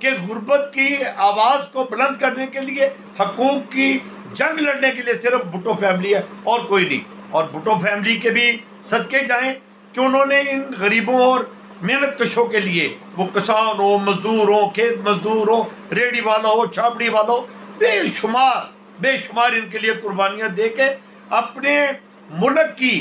کہ غربت کی آواز کو بلند کرنے کے لیے، حقوق کی جنگ لڑنے کے لیے صرف بھٹو فیملی ہے اور کوئی نہیں. اور بھٹو فیملی کے بھی صدقے جائیں کہ انہوں نے ان غریبوں اور محنت کشوں کے لیے، وہ کسان ہو، مزدور ہو، کھیت مزدور ہو، ریڑھی والا ہو، چھاپڑی والا ہو، بے شمار ان کے لیے قربانیاں دے کے اپنے ملک کی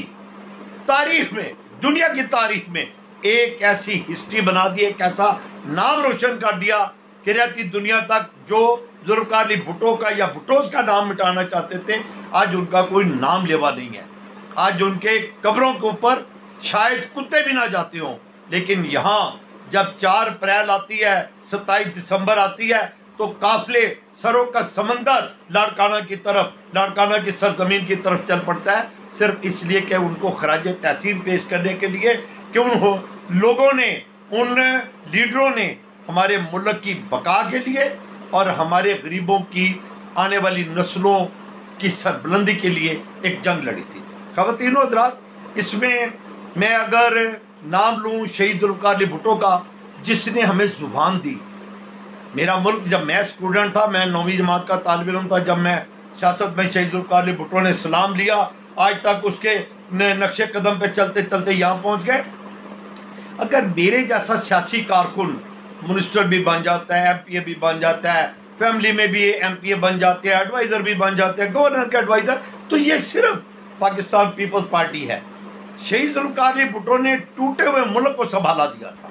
تاریخ میں، دنیا کی تاریخ میں ایک ایسی ہسٹری بنا دی، ایک ایسا نام روشن کر دیا کہ رہتی دنیا تک جو ذوالفقار علی بھٹو کا یا بھٹوز کا نام مٹانا چاہتے تھے، آج ان کا کوئی نام لیوا نہیں ہے. آج ان کے قبروں کے اوپر شاید کتے بھی نہ جاتے ہوں، لیکن یہاں جب 4 اپریل آتی ہے، 27 دسمبر آتی ہے، تو قافلے سروں کا سمندر لاڑکانہ کی طرف، لاڑکانہ کی سرزمین کی طرف چل پڑتا ہے، صرف اس لیے کہ ان کو خراج تحسین پیش کرنے کے لیے کہ ان لوگوں نے، ان لیڈروں نے ہمارے ملک کی بقا کے لیے اور ہمارے غریبوں کی آنے والی نسلوں کی سربلندی کے لیے ایک جنگ لڑی تھی. خواتین و حضرات، اس میں اگر نام لوں شہید ذوالفقار علی بھٹو کا، جس نے ہمیں زبان دی. میرا ملک، جب میں اسٹوڈنٹ تھا، میں 9ویں جماعت کا طالب علم تھا، جب میں سیاست میں شہید ذوالفقار علی بھٹو نے سلام لیا، آج تک اس کے نقش قدم پہ چلتے چلتے یہاں پہنچ گئے. اگر میرے جیسا سیاسی کارکن منسٹر بھی بن جاتا ہے، MP بھی بن جاتا ہے، فیملی میں بھی MP بن جاتے ہیں، ایڈوائزر بھی بن جاتے ہیں، گورنر کے ایڈوائزر، تو یہ صرف پاکستان پیپلز پارٹی ہے. شہید ذوالفقار علی بھٹو نے ٹوٹے ہوئے ملک کو سنبھالا دیا تھا،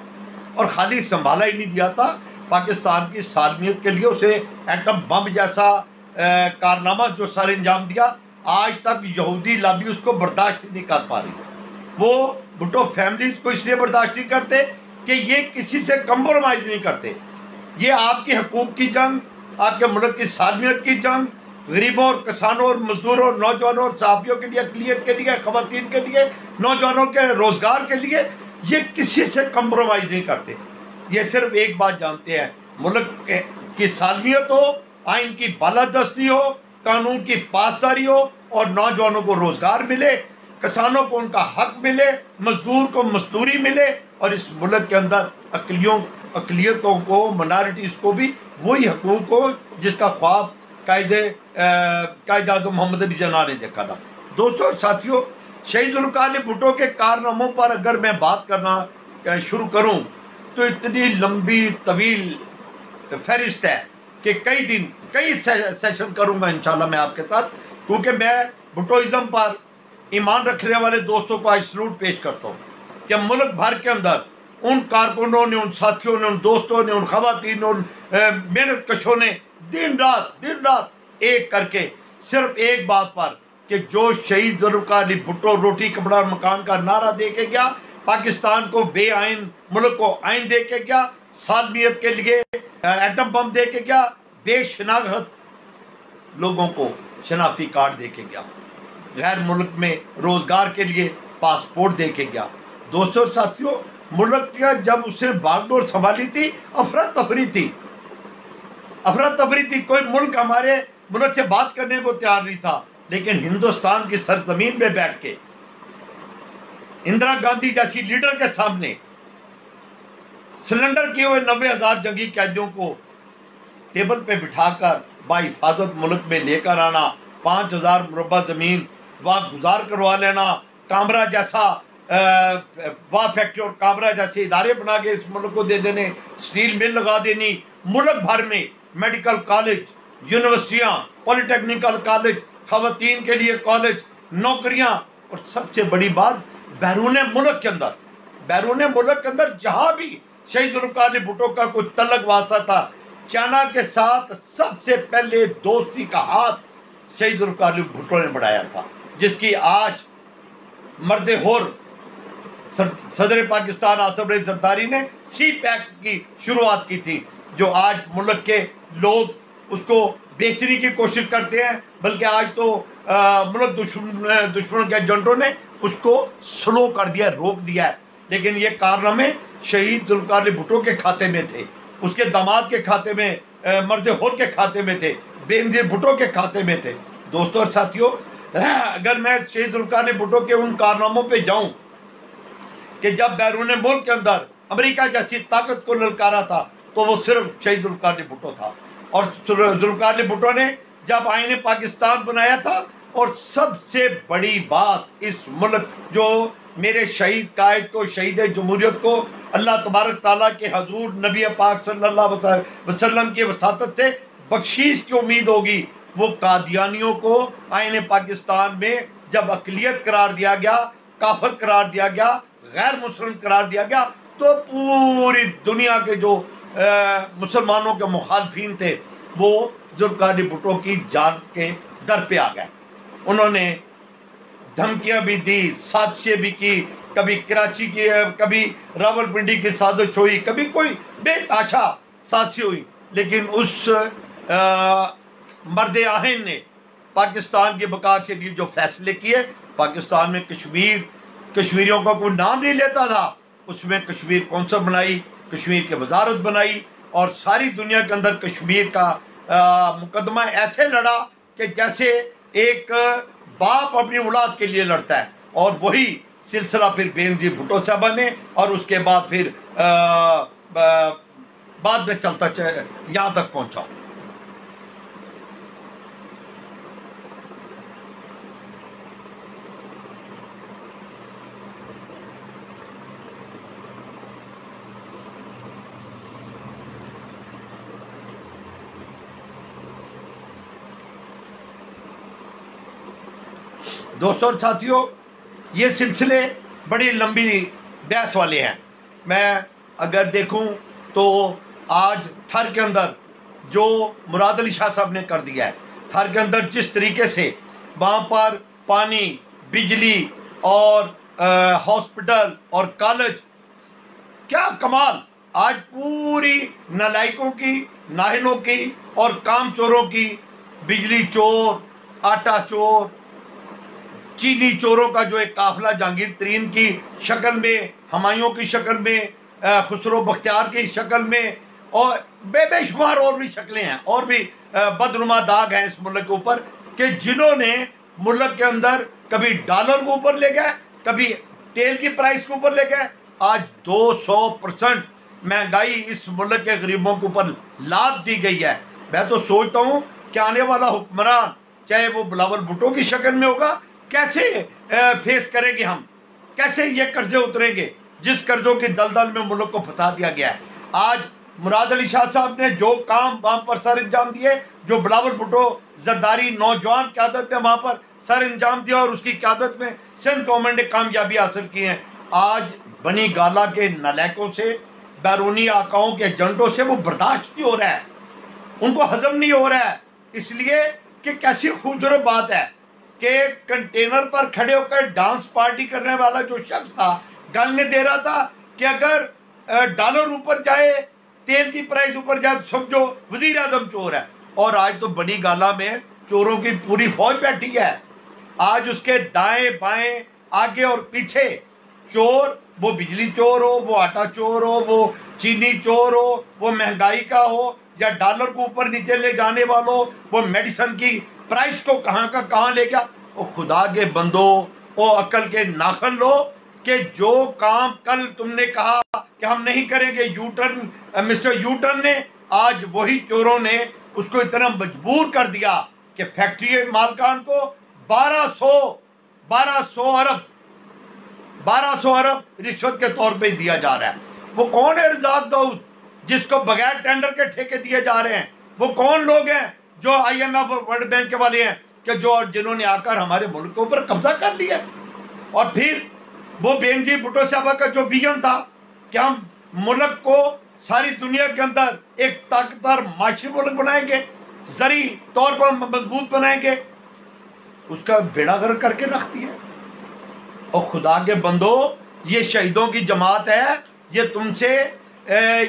اور خالی سنبھالا ہی نہیں دیا تھا، پاکستان کی سالمیت کے لیے اسے ایٹم بم جیسا کارنامہ جو سر انجام دیا. آج تک یہودی لابی اس کو برداشت نہیں کر پا رہی. وہ بھٹو فیملیز کو اس لیے برداشت نہیں کرتے کہ یہ کسی سے کمپرومائز نہیں کرتے. یہ آپ کے حقوق کی جنگ، آپ کے ملک کی سالمیت کی جنگ، غریبوں اور کسانوں اور مزدوروں اور نوجوانوں اور صحافیوں کے لیے، اقلیت کے لیے، خواتین کے لیے، نوجوانوں کے روزگار کے لیے، یہ کسی سے کمپرومائز نہیں کرتے. یہ صرف ایک بات جانتے ہیں، ملک کی سالمیت ہو، آئین کی بالادستی ہو، قانون کی پاسداری ہو، اور نوجوانوں کو روزگار ملے، کسانوں کو ان کا حق ملے، مزدور کو مزدوری ملے، اور اس ملک کے اندر اقلیتوں کو، منارٹیز کو بھی وہی حقوق ہو جس کا خواب قائد اعظم محمد علی جناح نے دیکھا تھا. دوستوں اور ساتھیوں، شہید ذوالفقار علی بھٹو کے کارناموں پر اگر میں بات کرنا شروع کروں تو اتنی لمبی طویل فہرست ہے کہ کئی سیشن کروں گا انشاءاللہ میں آپ کے ساتھ، کیونکہ میں بھٹوازم پر ایمان رکھنے والے دوستوں کو آج سلوٹ پیش کرتا ہوں کہ ملک بھر کے اندر ان کارکنوں نے، ان ساتھیوں نے، ان دوستوں نے، ان خواتین، ان محنت کشوں نے دن رات ایک کر کے صرف ایک بات پر کہ جو شہید ذوالفقار علی بھٹو روٹی کپڑا مکان کا نعرہ دے کے گیا، پاکستان کو بے آئین ملک کو آئین دے کے گیا، سالمیت کے لیے ایٹم بم دے کے گیا، بے شناخت لوگوں کو شناختی کارڈ دے کے گیا، غیر ملک میں روزگار کے لیے پاسپورٹ دے کے گیا. دوستوں اور ساتھیوں، ملک کا جب اس نے باغ ڈور سنبھالی تھی، افراتفری تھی، کوئی ملک ہمارے ملک سے بات کرنے کو تیار نہیں تھا. لیکن ہندوستان کی سرزمین پہ بیٹھ کے اندرا گاندھی جیسی لیڈر کے سامنے سلنڈر کیے ہوئے 90,000 جنگی قیدیوں کو ٹیبل پہ بٹھا کر باحفاظت ملک میں لے کر آنا، 5,000 مربع زمین وہاں گزار کروا لینا، کامرا جیسا واہ فیکٹری اور کامرا جیسے ادارے بنا کے اس ملک کو دے دینے، سٹیل مل لگا دینی، ملک بھر میں میڈیکل کالج، یونیورسٹیاں، پولی ٹیکنیکل کالج، خواتین کے لیے کالج، نوکریاں، اور سب سے بڑی بات بیرون ملک کے اندر جہاں بھی شہید ذوالفقار علی بھٹو کا کوئی تعلق واسطہ تھا، چائنا کے ساتھ سب سے پہلے دوستی کا ہاتھ شہید ذوالفقار علی بھٹو نے بڑھایا تھا، جس کی آج مرد ہور صدر پاکستان آصف علی زرداری نے سی پیک کی شروعات کی تھی، جو آج ملک کے لوگ اس کو بیچنے کی کوشش کرتے ہیں، بلکہ آج تو ملک دشمنوں کے ایجنٹوں نے اس کو سلو کر دیا، روک دیا ہے. لیکن یہ کارنامے شہید ذوالفقار علی بھٹو کے کھاتے میں تھے، اس کے داماد کے کھاتے میں، مرد ہور کے کھاتے میں تھے، بینظیر بھٹو کے کھاتے میں تھے. دوستوں اور ساتھیوں، اگر میں شہید ذوالفقار علی بھٹو کے ان کارناموں پہ جاؤں کہ جب بیرون ملک کے اندر امریکہ جیسی طاقت کو للکارا تھا، تو وہ صرف شہید ذوالفقار علی بھٹو تھا. اور ذوالفقار علی بھٹو نے جب آئین پاکستان بنایا تھا، اور سب سے بڑی بات اس ملک جو میرے شہید قائد کو، شہید جمہوریت کو اللہ تبارک تعالیٰ کے حضور نبی پاک صلی اللہ علیہ وسلم کی وساطت سے بخشش کی امید ہوگی، وہ قادیانیوں کو آئین پاکستان میں جب اقلیت قرار دیا گیا، کافر قرار دیا گیا، غیر مسلم قرار دیا گیا، تو پوری دنیا کے جو مسلمانوں کے مخالفین تھے وہ ذوالفقار علی بھٹو کی جان کے در پہ آ گئے. انہوں نے دھمکیاں بھی دی، سازشیں بھی کی، کبھی کراچی کی، کبھی راولپنڈی کی سازش ہوئی، کبھی کوئی بے تحاشا سازشیں ہوئی، لیکن اس مرد آہن نے پاکستان کی بقا کے لیے جو فیصلے کیے، پاکستان میں کشمیریوں کا کوئی نام نہیں لیتا تھا، اس میں کشمیر کونسل بنائی، کشمیر کی وزارت بنائی، اور ساری دنیا کے اندر کشمیر کا مقدمہ ایسے لڑا کہ جیسے ایک باپ اپنی اولاد کے لیے لڑتا ہے. اور وہی سلسلہ پھر بینظیر بھٹو صاحبہ نے، اور اس کے بعد پھر بعد میں چلتا یہاں تک پہنچا. دوستوں اور ساتھیوں، یہ سلسلے بڑی لمبی بحث والے ہیں. میں اگر دیکھوں تو آج تھر کے اندر جو مراد علی شاہ صاحب نے کر دیا ہے، تھر کے اندر جس طریقے سے وہاں پر پانی، بجلی اور ہاسپٹل اور کالج، کیا کمال! آج پوری نالائکوں کی، ناہلوں کی اور کام چوروں کی، بجلی چور، آٹا چور، چینی چوروں کا جو ایک قافلہ جہانگیر ترین کی شکل میں، ہمایوں کی شکل میں، خسرو بختیار کی شکل میں، اور بے شمار اور بھی شکلیں ہیں، اور بھی بدنما داغ ہیں اس ملک کے اوپر، کہ جنہوں نے ملک کے اندر کبھی ڈالر کو اوپر لے گئے، کبھی تیل کی پرائس کو اوپر لے گئے. آج 200% مہنگائی اس ملک کے غریبوں کے اوپر لاد دی گئی ہے. میں تو سوچتا ہوں کہ آنے والا حکمران، چاہے وہ بلاول بھٹو کی شکل میں ہوگا، کیسے فیس کریں گے ہم، کیسے یہ قرضے اتریں گے جس قرضوں کی دلدل میں ملک کو پھنسا دیا گیا ہے. آج مراد علی شاہ صاحب نے جو کام وہاں پر سر انجام دیے، جو بلاول بھٹو زرداری نوجوان قیادت نے وہاں پر سر انجام دیا، اور اس کی قیادت میں سندھ گورنمنٹ نے کامیابی حاصل کی ہیں، آج بنی گالا کے نالائکوں سے، بیرونی آقاؤں کے ایجنٹوں سے وہ برداشت نہیں ہو رہا ہے، ان کو ہضم نہیں ہو رہا ہے. اس لیے کہ کیسی خوبصورت بات ہے کہ کنٹینر پر کھڑے ہو کر ڈانس پارٹی کرنے والا جو شخص تھا، گانے دے رہا تھا کہ اگر ڈالر اوپر جائے، تیل کی پرائز اوپر جائے، تو سمجھو وزیر اعظم چور ہے. اور آج تو بنی گالا میں چوروں کی پوری فوج بیٹھی ہے. آج اس کے دائیں بائیں، آگے اور پیچھے چور، وہ بجلی چور ہو، وہ آٹا چور ہو، وہ چینی چور ہو، وہ مہنگائی کا ہو، یا ڈالر کو اوپر نیچے لے جانے والوں، وہ میڈیسن کی پرائس کو کہاں کا کہاں لے گیا. او خدا کے بندو، او عقل کے ناخن لو، کہ جو کام کل تم نے کہا کہ ہم نہیں کریں گے، U turn, mister U turn نے، آج وہی چوروں نے اس کو اتنا مجبور کر دیا کہ فیکٹری مالکان کو 1200 ارب رشوت کے طور پہ دیا جا رہا ہے. وہ کون ہے رزاق داؤد جس کو بغیر ٹینڈر کے ٹھیکے دیے جا رہے ہیں؟ وہ کون لوگ ہیں جو آئی ایم ایف اور ورلڈ بینک کے والے ہیں کہ جنہوں نے آ کر ہمارے ملک کے اوپر قبضہ کر لیا؟ اور پھر وہ بینظیر بھٹو صاحبہ کا جو ویژن تھا کہ ہم ملک کو ساری دنیا کے اندر ایک طاقتور معاشی ملک بنائیں گے، زرعی طور پر مضبوط بنائیں گے، اس کا بیڑا غرق کر کے رکھ دیا. اور خدا کے بندو، یہ شہیدوں کی جماعت ہے، یہ تم سے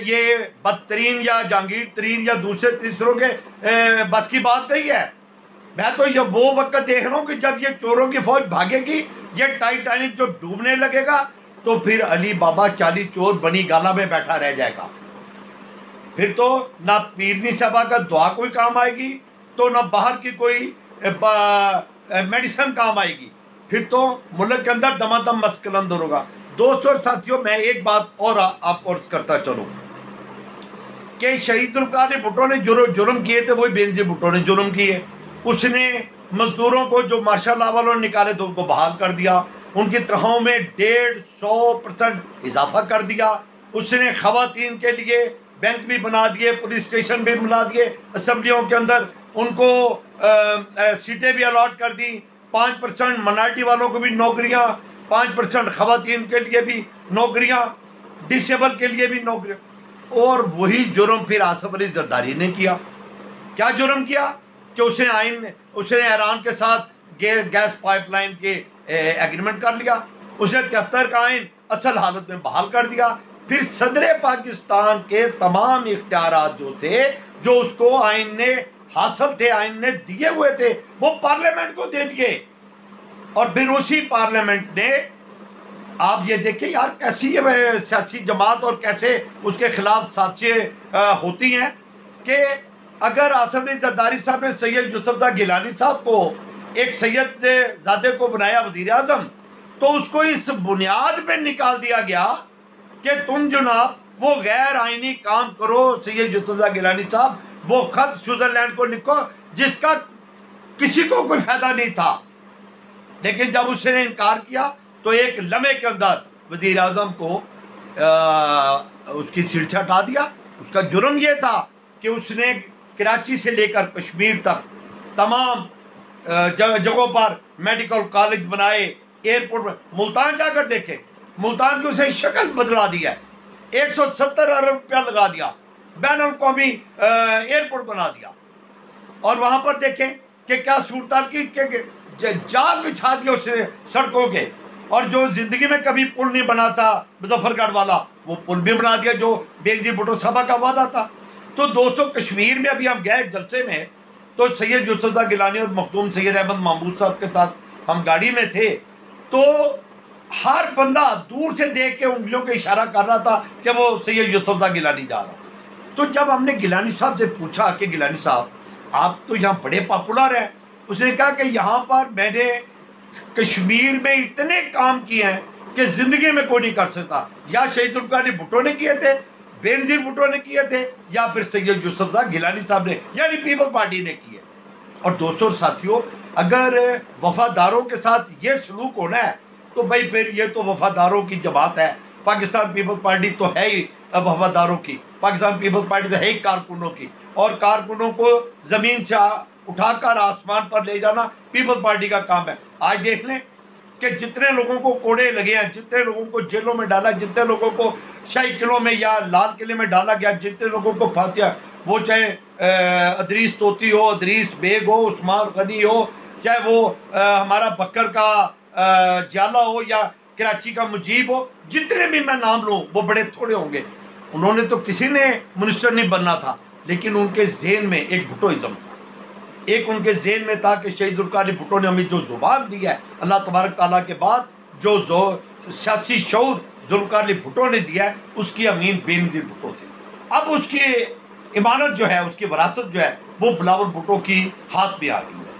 یہ بدترین یا جہانگیر ترین یا دوسرے تیسروں کے بس کی بات نہیں ہے. میں تو یہ وہ وقت دیکھ رہا ہوں کہ جب یہ چوروں کی فوج بھاگے گی، یہ ٹائٹینک جو ڈوبنے لگے گا، تو پھر علی بابا 40 چور بنی گالا میں بیٹھا رہ جائے گا. پھر تو نہ پیرنی صاحبہ کا دعا کوئی کام آئے گی، تو نہ باہر کی کوئی میڈیسن کام آئے گی. پھر تو ملک کے اندر دمادم مسکلندر ہوگا. دوستوں اور ساتھیوں، میں ایک بات اور آپ کو عرض کرتا چلوں. کہ شہید ذوالفقار علی بھٹو نے جرم کیے تھے وہی بینظیر بھٹو نے جرم کیے. اس نے مزدوروں کو جو ماشاء اللہ والوں نے نکالے تو ان کو بحال کر دیا, ان کی تنخواہوں میں 150% اضافہ کر دیا. اس نے خواتین کے لیے بینک بھی بنا دیے, پولیس اسٹیشن بھی بنا دیے اسمبلیوں کے اندر, ان کو سیٹیں بھی الاٹ کر دی. 5% منارٹی والوں کو بھی نوکریاں, 5% خواتین کے لیے بھی نوکریاں, ڈسیبل کے لیے بھی نوکریاں. اور وہی جرم پھر آصف علی زرداری نے کیا. کیا جرم کیا کہ اس نے ایران کے ساتھ گیس پائپ لائن کے ایگریمنٹ کر لیا. اس نے 73 کا آئین اصل حالت میں بحال کر دیا. پھر صدر پاکستان کے تمام اختیارات جو تھے, جو اس کو آئین نے حاصل تھے, آئین نے دیے ہوئے تھے, وہ پارلیمنٹ کو دے دیے. اور پھر اسی پارلیمنٹ نے, آپ یہ دیکھیں یار کیسی یہ سیاسی جماعت اور کیسے اس کے خلاف سازشیں ہوتی ہیں, کہ اگر آصف علی زرداری صاحب نے سید یوسف زائی گیلانی صاحب کو ایک سید زادے کو بنایا وزیر اعظم, تو اس کو اس بنیاد پہ نکال دیا گیا کہ تم جناب وہ غیر آئینی کام کرو. سید یوسف زائی گیلانی صاحب وہ خط سوئٹزرلینڈ کو لکھو جس کا کسی کو کوئی فائدہ نہیں تھا. لیکن جب اس نے انکار کیا تو ایک لمحے کے اندر وزیر اعظم کو اس کی سیٹ سے ہٹا دیا. اس کا جرم یہ تھا کہ اس نے کراچی سے لے کر کشمیر تک تمام جگہوں پر میڈیکل کالج بنائے, ایئرپورٹ میں. ملتان جا کر دیکھیں, ملتان کی اسے شکل بدلا دیا ہے, 170 ارب روپیہ لگا دیا, بین الاقوامی ایئرپورٹ بنا دیا. اور وہاں پر دیکھیں کہ کیا صورتحال کی جال بچھا دیا اس نے سڑکوں کے. اور جو زندگی میں کبھی پل نہیں بنا تھا مظفر گڑھ والا, وہ پل بھی بنا دیا جو بینظیر بھٹو صاحبہ کا وعدہ تھا. تو دوستوں کشمیر میں ابھی ہم گئے جلسے میں, تو سید یوسف زائی گیلانی اور مخدوم سید احمد محمود صاحب کے ساتھ ہم گاڑی میں تھے, تو ہر بندہ دور سے دیکھ کے انگلیوں کے اشارہ کر رہا تھا کہ وہ سید یوسف زائی گیلانی جا رہا. تو جب ہم نے گیلانی صاحب سے پوچھا کہ گیلانی صاحب آپ تو یہاں بڑے پاپولر ہیں, اس نے کہا کہ یہاں پر میں نے کشمیر میں اتنے کام کیے ہیں کہ زندگی میں کوئی نہیں کر سکتا. یا شہید ذوالفقار علی بھٹو نے کیے تھے, بینظیر بھٹو نے کیے تھے, یا پھر سید یوسف زائی گیلانی صاحب نے, یعنی پیپل پارٹی نے کیے. اور دوستوں اور ساتھیوں, اگر وفاداروں کے ساتھ یہ سلوک ہونا ہے تو بھائی پھر یہ تو وفاداروں کی جماعت ہے. پاکستان پیپل پارٹی تو ہے ہی وفاداروں کی, پاکستان پیپل پارٹی تو ہے ہی کارکنوں کی, اور کارکنوں کو زمین سے اٹھا کر آسمان پر لے جانا پیپل پارٹی کا کام ہے. آج دیکھ لیں کہ جتنے لوگوں کو کوڑے لگے ہیں, جتنے لوگوں کو جیلوں میں ڈالا, جتنے لوگوں کو شاہی قلعوں میں یا لال قلعے میں ڈالا گیا, جتنے لوگوں کو پھانسیا, وہ چاہے ادریس توتی ہو, ادریس بیگ ہو, عثمان غنی ہو, چاہے وہ ہمارا بکر کا جالا ہو یا کراچی کا مجیب ہو, جتنے بھی میں نام لوں وہ بڑے تھوڑے ہوں گے. انہوں نے تو کسی نے منسٹر نہیں بننا تھا, لیکن ان کے ذہن میں ایک بھٹوازم تھا. ایک ان کے ذہن میں تھا کہ شہید ذوالفقار علی بھٹو نے ہمیں جو زبان دی ہے اللہ تبارک تعالیٰ کے بعد, جو سیاسی شعور ذوالفقار علی بھٹو نے دیا ہے, اس کی امین بینظیر بھٹو تھے. اب اس کی امانت جو ہے, اس کی وراثت جو ہے, وہ بلاول بھٹو کی ہاتھ میں آ گئی ہے.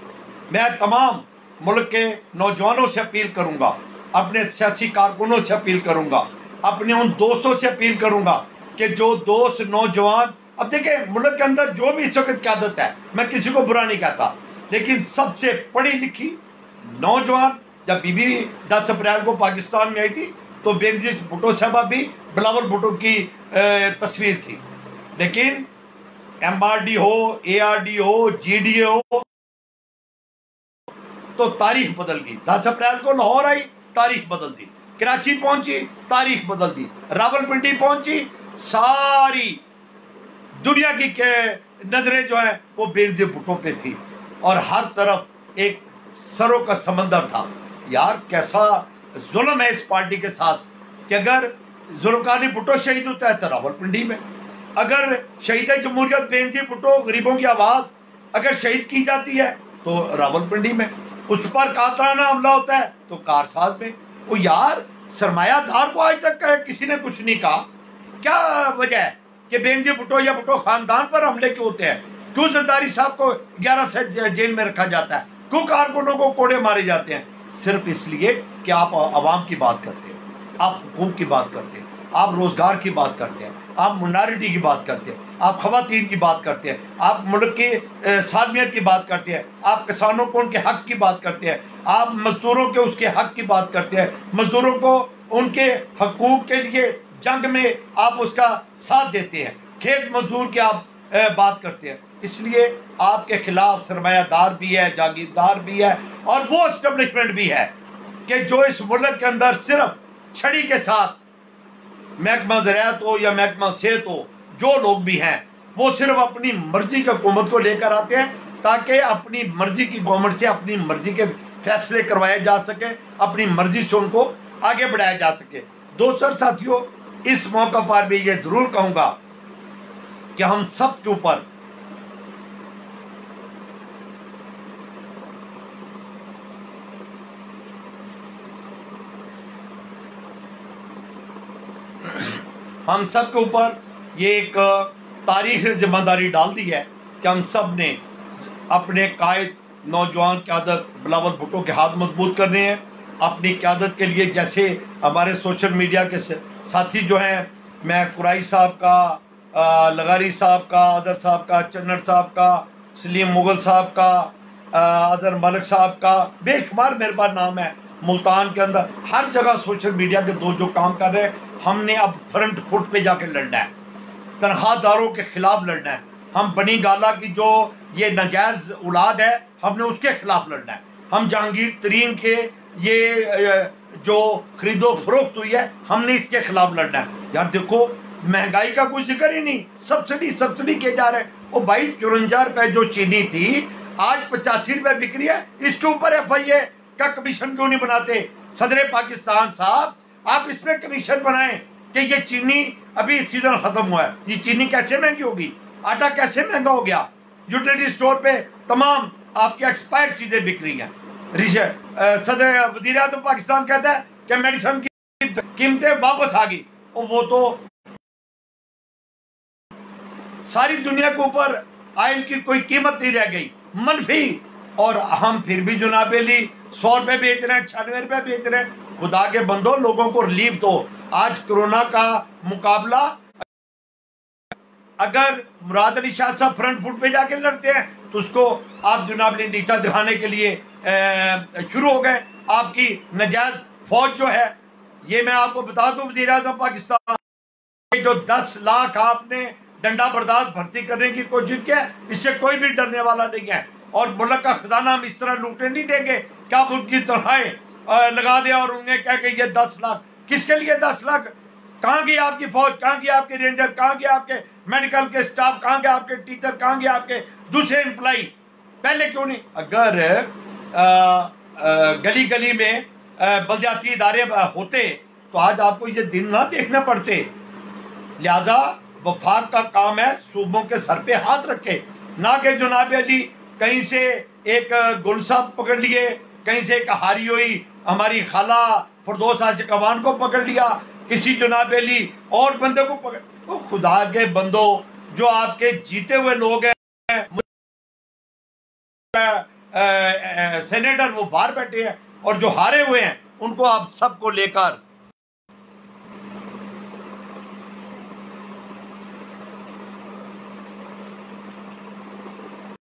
میں تمام ملک کے نوجوانوں سے اپیل کروں گا, اپنے سیاسی کارکنوں سے اپیل کروں گا, اپنے ان دوستوں سے اپیل کروں گا کہ جو دوست نوجوان, اب دیکھیں ملک کے اندر جو بھی اس وقت قیادت ہے, میں کسی کو برا نہیں کہتا, لیکن سب سے پڑھی لکھی نوجوان, جب بی بی 10 اپریل کو پاکستان میں آئی تھی تو بینظیر بھٹو صاحبہ بھی بلاول بھٹو کی تصویر تھی. لیکن ایم آر ڈی ہو, اے آر ڈی ہو, جی ڈی اے ہو, تو تاریخ بدل گئی. 10 اپریل کو لاہور آئی, تاریخ بدل دی. کراچی پہنچی, تاریخ بدل دی. راولپنڈی پہنچی, ساری دنیا کی نظریں جو ہیں وہ بینظیر بھٹو پہ تھی, اور ہر طرف ایک سروں کا سمندر تھا. یار کیسا ظلم ہے اس پارٹی کے ساتھ کہ اگر ذوالفقار علی بھٹو شہید ہوتا ہے تو راولپنڈی میں, اگر شہید جمہوریت بینظیر بھٹو غریبوں کی آواز اگر شہید کی جاتی ہے تو راولپنڈی میں, اس پر قاتلانہ حملہ ہوتا ہے تو کارساز میں. وہ یار سرمایہ دار کو آج تک کسی نے کچھ نہیں کہا. کیا وجہ ہے کہ بینظیر بھٹو یا بھٹو خاندان پر حملے کیوں ہوتے ہیں؟ کیوں زرداری صاحب کو 11 سے جیل میں رکھا جاتا ہے؟ کیوں کارکنوں کو کوڑے مارے جاتے ہیں؟ صرف اس لیے کہ آپ عوام کی بات کرتے ہیں, آپ حقوق کی بات کرتے ہیں. آپ روزگار کی بات کرتے ہیں، آپ منارٹی کی بات کرتے ہیں، آپ خواتین کی بات کرتے ہیں، آپ ملک کی سالمیت کی بات کرتے ہیں، آپ کسانوں کو ان کے حق کی بات کرتے ہیں، آپ مزدوروں کے اس کے حق کی بات کرتے ہیں، مزدوروں کو ان کے حقوق کے لیے جنگ میں آپ اس کا ساتھ دیتے ہیں، کھیت مزدور کی آپ بات کرتے ہیں۔ اس لیے آپ کے خلاف سرمایہ دار بھی ہے، جاگیردار بھی ہے، اور وہ اسٹیبلشمنٹ بھی ہے کہ جو اس ملک کے اندر صرف چھڑی کے ساتھ محکمہ زراعت ہو یا محکمہ صحت ہو، جو لوگ بھی ہیں وہ صرف اپنی مرضی کی حکومت کو لے کر آتے ہیں تاکہ اپنی مرضی کی گورنمنٹ سے اپنی مرضی کے فیصلے کروائے جا سکیں، اپنی مرضی سے ان کو آگے بڑھایا جا سکے۔ دوستو اور ساتھیوں، اس موقع پر بھی یہ ضرور کہوں گا کہ ہم سب کے اوپر یہ ایک تاریخ نے ذمہ داری ڈال دی ہے کہ ہم سب نے اپنے قائد نوجوان قیادت بلاول بھٹو کے ہاتھ مضبوط کرنے ہیں اپنی قیادت کے لیے۔ جیسے ہمارے سوشل میڈیا کے ساتھی جو ہیں، میں قرائی صاحب کا، لغاری صاحب کا، اظہر صاحب کا، چنر صاحب کا، سلیم مغل صاحب کا، اظہر ملک صاحب کا، بے شمار میرے پاس نام ہے، ملتان کے اندر ہر جگہ سوشل میڈیا کے جو کام کر رہے ہیں، ہم نے اب فرنٹ فٹ پہ جا کے لڑنا ہے، تنخواہ داروں کے خلاف لڑنا ہے۔ ہم بنی گالا کی جو یہ ناجائز اولاد ہے، ہم نے اس کے خلاف لڑنا ہے۔ ہم جہانگیر ترین کے یہ جو خرید و فروخت ہوئی ہے، ہم نے اس کے خلاف لڑنا ہے۔ یار دیکھو، مہنگائی کا کوئی ذکر ہی نہیں، سبسڈی کیے جا رہے ہیں۔ وہ بھائی 54 روپے جو چینی تھی آج 85 روپے بک رہی ہے، اس کے اوپر FIA کا کمیشن کیوں نہیں بناتے؟ صدر پاکستان صاحب، آپ اس پہ کمیشن بنائیں کہ یہ چینی ابھی سیزن ختم ہوا ہے، یہ چینی کیسے مہنگی ہوگی، آٹا کیسے مہنگا ہو گیا، یوٹیلیٹی سٹور پہ تمام آپ کی ایکسپائر چیزیں بک رہی ہیں۔ صدر وزیر اعظم پاکستان کہتا ہے کہ میڈیسن کی قیمتیں واپس آ گئی، اور وہ تو ساری دنیا کے اوپر آئل کی کوئی قیمت نہیں رہ گئی، منفی، اور ہم پھر بھی جناب علی 100 روپے بیچ رہے ہیں، 96 روپے بیچ رہے ہیں۔ خدا کے بندو، لوگوں کو ریلیف دو۔ آج کرونا کا مقابلہ اگر مراد علی شاہ صاحب فرنٹ فٹ پہ جا کے لڑتے ہیں تو اس کو آپ جناب علی نیچا دکھانے کے لیے شروع ہو گئے۔ آپ کی نجائز فوج جو ہے، یہ میں آپ کو بتا دوں، وزیر اعظم پاکستان جو 10 لاکھ آپ نے ڈنڈا بردار بھرتی کرنے کی کوشش کی ہے، اس سے کوئی بھی ڈرنے والا نہیں ہے، اور ملک کا خزانہ ہم اس طرح لوٹنے نہیں دیں گے کہ آپ ان کی تنخواہیں لگا دیں اور انہیں کہہ کہ یہ 10 لاکھ کس کے لیے 10 لاکھ؟ کہاں گئی آپ کی فوج، کہاں گئی آپ کے رینجر، کہاں گیا آپ کے میڈیکل کے سٹاف، کہاں گیا آپ کے ٹیچر، کہاں گیا آپ کے دوسرے امپلائی؟ پہلے کیوں نہیں؟ اگر گلی گلی میں بلدیاتی ادارے ہوتے تو آج آپ کو یہ دن نہ دیکھنا پڑتے۔ لہذا وفاق کا کام ہے صوبوں کے سر پہ ہاتھ رکھے، نہ کہ جناب علی کہیں سے ایک گل صاحب پکڑ لیے، کہیں سے ایک ہاری ہوئی ہماری خالہ فردوس عاشقوان کو پکڑ لیا، کسی جناب علی اور بندے کو پکڑ۔ وہ خدا کے بندو، جو آپ کے جیتے ہوئے لوگ ہیں، سینیٹر وہ باہر بیٹھے ہیں، اور جو ہارے ہوئے ہیں ان کو آپ سب کو لے کر